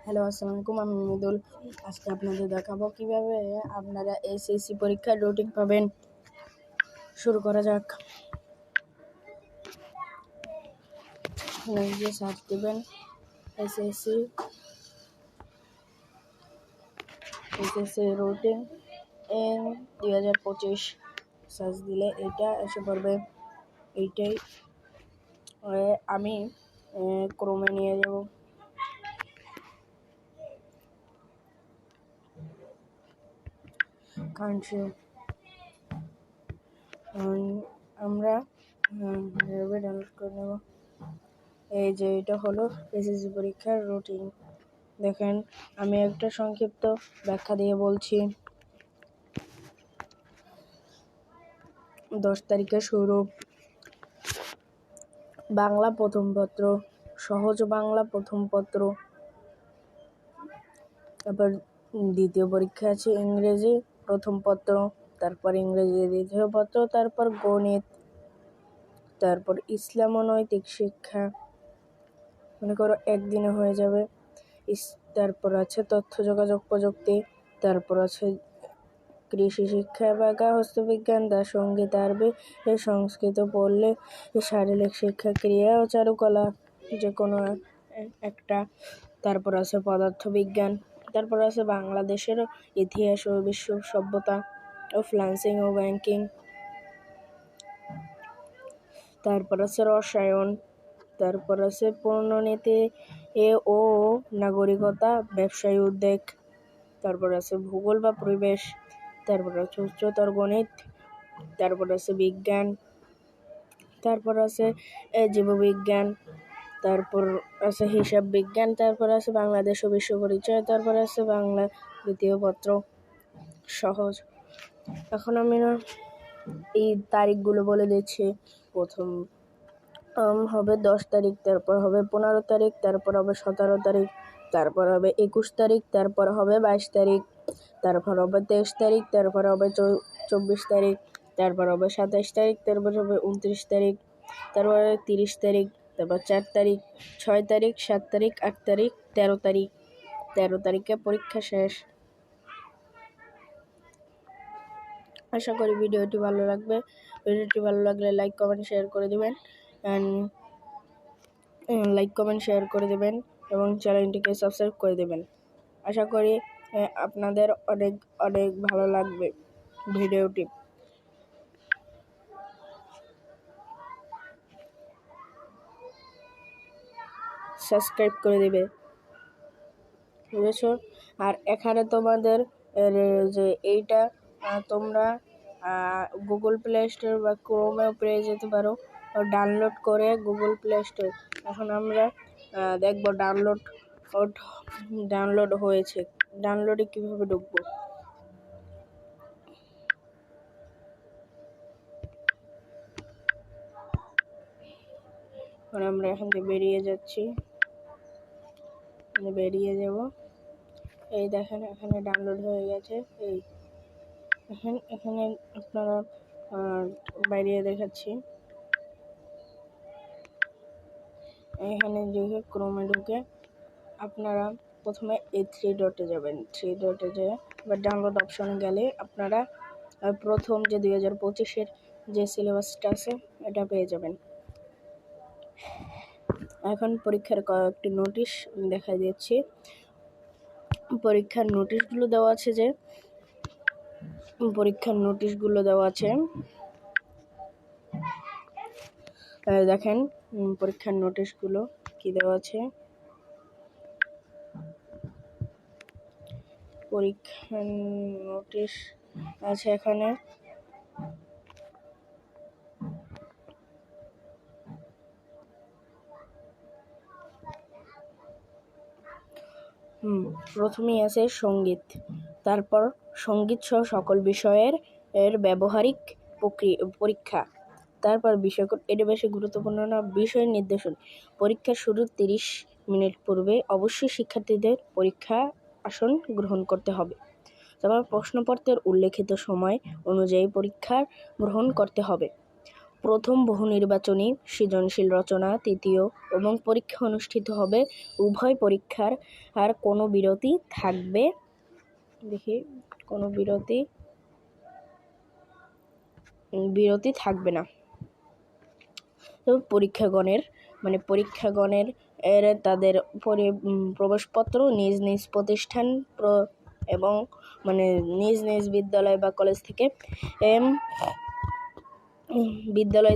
Hello, আসসালামু আলাইকুম। আমি মৃদুল। আজকে আপনাদের দেখাবো কিভাবে আপনারা এসএসসি পরীক্ষার রুটিন পাবেন। শুরু করা যাক। গিয়ে সার্চ দেবেন এসএসসি রুটিন 2025 সার্চ দিলে এটা এসে পড়বে। এইটাই আমি ক্রমে নিয়ে যাব। আমরা ডাউনলোড করে নেব। এই যে এটা হলো এসএসসি পরীক্ষার রুটিন। দেখেন, আমি একটা সংক্ষিপ্ত ব্যাখ্যা দিয়ে বলছি। 10 তারিখে শুরু। বাংলা প্রথম পত্র, সহজ বাংলা প্রথম পত্র। তারপর দ্বিতীয় পরীক্ষা আছে ইংরেজি প্রথম পত্র, তারপর ইংরেজি দ্বিতীয় পত্র, তারপর গণিত, তারপর ইসলাম ও নৈতিক শিক্ষা, মনে করো একদিনে হয়ে যাবে। তারপর আছে তথ্য যোগাযোগ প্রযুক্তি, তারপর আছে কৃষি শিক্ষা, বাংলা হস্তবিজ্ঞান, সঙ্গীত, আরবি, সংস্কৃত পড়লে শারীরিক শিক্ষা, ক্রিয়া ও চারুকলা যে কোনো একটা। তারপর আছে পদার্থ বিজ্ঞান, তারপর আছে বাংলাদেশের ইতিহাস ও বিশ্ব সভ্যতা ও ফ্রান্সিং ও ব্যাংকিং, তারপর আছে রসায়ন, তারপর আছে পূর্ণনীতি ও নাগরিকতা, ব্যবসায়ী উদ্যোগ, তারপর আছে ভূগোল বা পরিবেশ, তারপর আছে উচ্চতর গণিত, তারপর আছে বিজ্ঞান, তারপর আছে জীববিজ্ঞান, তারপর আছে হিসাব বিজ্ঞান, তারপর আছে বাংলাদেশ ও বিশ্ব পরিচয়, তারপর আছে বাংলা দ্বিতীয় পত্র সহজ। এখন আমি এই তারিখগুলো বলে দিচ্ছি। প্রথম হবে 10 তারিখ, তারপর হবে 15 তারিখ, তারপর হবে 17 তারিখ, তারপর হবে 21 তারিখ, তারপর হবে 22 তারিখ, তারপর হবে 23 তারিখ, তারপর হবে 24 তারিখ, তারপর হবে 27 তারিখ, তারপর হবে 29 তারিখ, তারপর 30 তারিখ, তারপর 4 তারিখ, 6 তারিখ, 7 তারিখ, 8 তারিখ, 13 তারিখ। 13 তারিখে পরীক্ষা শেষ। আশা করি ভিডিওটি ভালো লাগবে। ভিডিওটি ভালো লাগলে লাইক কমেন্ট শেয়ার করে দেবেন এবং চ্যানেলটিকে সাবস্ক্রাইব করে দেবেন। আশা করি আপনাদের অনেক অনেক ভালো লাগবে ভিডিওটি। সাবস্ক্রাইব করে দেবে, বুঝেছো? আর এখানে তোমাদের যে এইটা তোমরা গুগল প্লে স্টোর বা ক্রোমেও পেয়ে যেতে পারো, ডাউনলোড করে গুগল প্লে স্টোর। এখন আমরা দেখব ডাউনলোড হয়েছে। ডাউনলোডে কিভাবে ঢুকবো? আমরা এখান থেকে বেরিয়ে যাচ্ছি, বেরিয়ে যাব। এই দেখেন, এখানে ডাউনলোড হয়ে গেছে। এই এখানে আপনারা বাইরে দেখাচ্ছি। এখানে ঢুকে ক্রোমে ঢুকে আপনারা প্রথমে এই 3 ডটে যাবেন। 3 ডটে যেয়ে বা ডাউনলোড অপশনে গেলে আপনারা প্রথম যে 2025-এর যে সিলেবাসটা আছে এটা পেয়ে যাবেন। এখন পরীক্ষার কয়েকটি নোটিশ দেখা দিচ্ছি। পরীক্ষার নোটিশগুলো দেওয়া আছে দেখেন পরীক্ষার নোটিশগুলো কি দেওয়া আছে। পরীক্ষার নোটিশ আছে এখানে। প্রথমেই আছে সঙ্গীত, তারপর সঙ্গীত সহ সকল বিষয়ের ব্যবহারিক পরীক্ষা, তারপর বিষয়, এটা বেশি গুরুত্বপূর্ণ না, বিষয় নির্দেশন। পরীক্ষা শুরুর 30 মিনিট পূর্বে অবশ্যই শিক্ষার্থীদের পরীক্ষা আসন গ্রহণ করতে হবে। তারপর প্রশ্নপত্রের উল্লেখিত সময় অনুযায়ী পরীক্ষা গ্রহণ করতে হবে। প্রথম বহু নির্বাচনী সৃজনশীল রচনা তৃতীয় এবং পরীক্ষা অনুষ্ঠিত হবে। উভয় পরীক্ষার আর কোনো বিরতি থাকবে থাকবে না। তো পরীক্ষাগণের তাদের প্রবেশপত্র নিজ নিজ প্রতিষ্ঠান এবং নিজ নিজ বিদ্যালয় বা কলেজ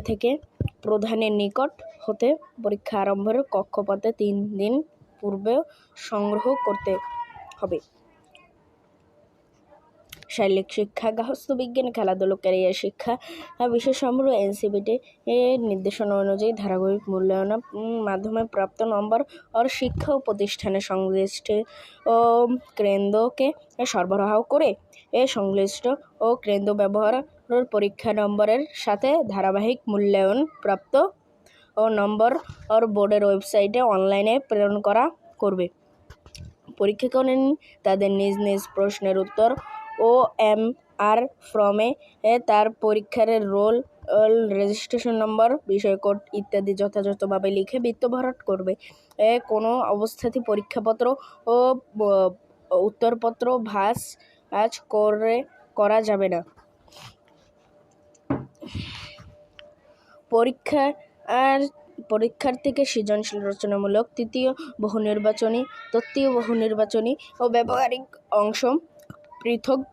থেকে প্রধানের নিকট হতে পরীক্ষা আরম্ভের কক্ষপথে 3 দিন পূর্বে সংগ্রহ করতে হবে। শারীরিক শিক্ষা, গার্হস্থ্য বিজ্ঞান, খেলাধুলা, ক্যারিয়ার শিক্ষা, বিশেষ সম্পর্ক এনসিভিটি এর নির্দেশনা অনুযায়ী ধারাবাহিক মূল্যায়নের মাধ্যমে প্রাপ্ত নম্বর और শিক্ষা ও প্রতিষ্ঠানের সংশ্লিষ্ট কেন্দ্রকে সরবরাহ করে সংশ্লিষ্ট ও কেন্দ্র ব্যবহার পরীক্ষা নম্বরের সাথে ধারাবাহিক মূল্যায়ন প্রাপ্ত নম্বর বোর্ডের ওয়েবসাইটে অনলাইনে প্রেরণ করবে। পরীক্ষাগণ তাদের নিজ নিজ প্রশ্নের উত্তর OMR ফর্মে তার পরীক্ষার রোল রেজিস্ট্রেশন নম্বর, বিষয় কোড ইত্যাদি যথাযথভাবে লিখে ভরাট করবে। কোনো অবস্থাতেই পরীক্ষাপত্র ও উত্তরপত্র ভাঁজ করা যাবে না। পরীক্ষার্থীকে সৃজনশীল, রচনামূলক, তৃতীয় বহু নির্বাচনী ও ব্যবহারিক অংশ পৃথকভাবে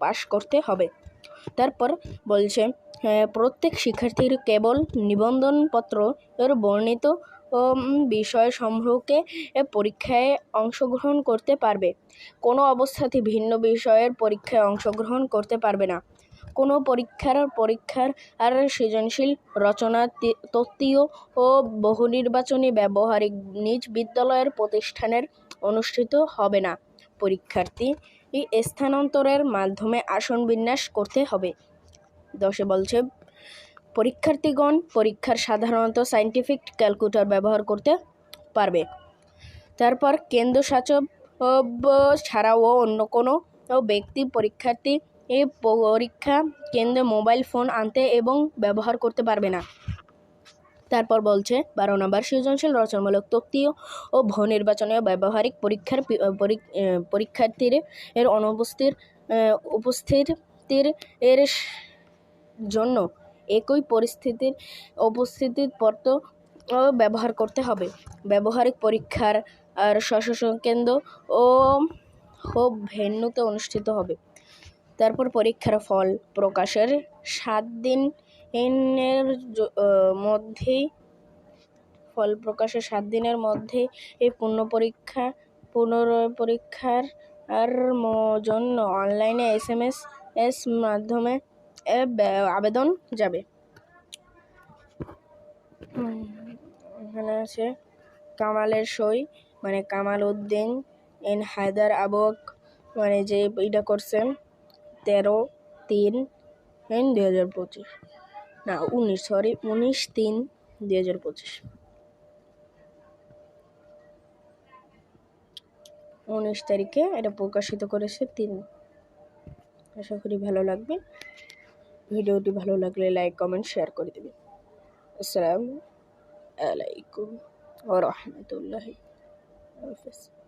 পাশ করতে হবে। তারপর বলছে প্রত্যেক শিক্ষার্থীর কেবল নিবন্ধনপত্র বর্ণিত বিষয়সমূহকে পরীক্ষায় অংশগ্রহণ করতে পারবে। কোনো অবস্থাতেই ভিন্ন বিষয়ের পরীক্ষায় অংশগ্রহণ করতে পারবে না। কোনো পরীক্ষার আর সৃজনশীল, রচনা, তত্ত্বীয় ও বহুনির্বাচনী ব্যবহারিক নিজ বিদ্যালয়ের প্রতিষ্ঠানের অনুষ্ঠিত হবে না। পরীক্ষার্থী স্থানান্তরের মাধ্যমে আসন বিন্যাস করতে হবে। 10 বলছে পরীক্ষার্থীগণ পরীক্ষার সাধারণত সায়েন্টিফিক ক্যালকুলেটর ব্যবহার করতে পারবে। তারপর কেন্দ্রশাসক ছাড়াও অন্য কোনো ব্যক্তি পরীক্ষার্থী পরীক্ষা কেন্দ্রে মোবাইল ফোন আনতে এবং ব্যবহার করতে পারবে না। তারপর বলছে 12 নম্বর সৃজনশীল, রচনামূলক, তত্ত্বীয় ও বহু নির্বাচনী ব্যবহারিক পরীক্ষার্থীর উপস্থিতির জন্য একই উপস্থিতিপত্র ব্যবহার করতে হবে। ব্যবহারিক পরীক্ষার আর স্ব কেন্দ্র ও ভেন্যুতে অনুষ্ঠিত হবে। তারপর পরীক্ষার ফল প্রকাশের 7 দিনের মধ্যে এই পুনঃপরীক্ষার জন্য অনলাইনে SMS মাধ্যমে আবেদন যাবে। এখানে আছে কামালের সই, কামাল উদ্দিন হায়দার আবক, যে এটা করছেন 13/3/2025 না 19/3/2025 19 তারিখে এটা প্রকাশিত করেছে 3। আশা করি ভালো লাগবে। ভিডিওটি ভালো লাগলে লাইক, কমেন্ট, শেয়ার করে দেবে। আসসালামু আলাইকুম ওয়া রাহমাতুল্লাহি ওয়া বারাকাতুহু।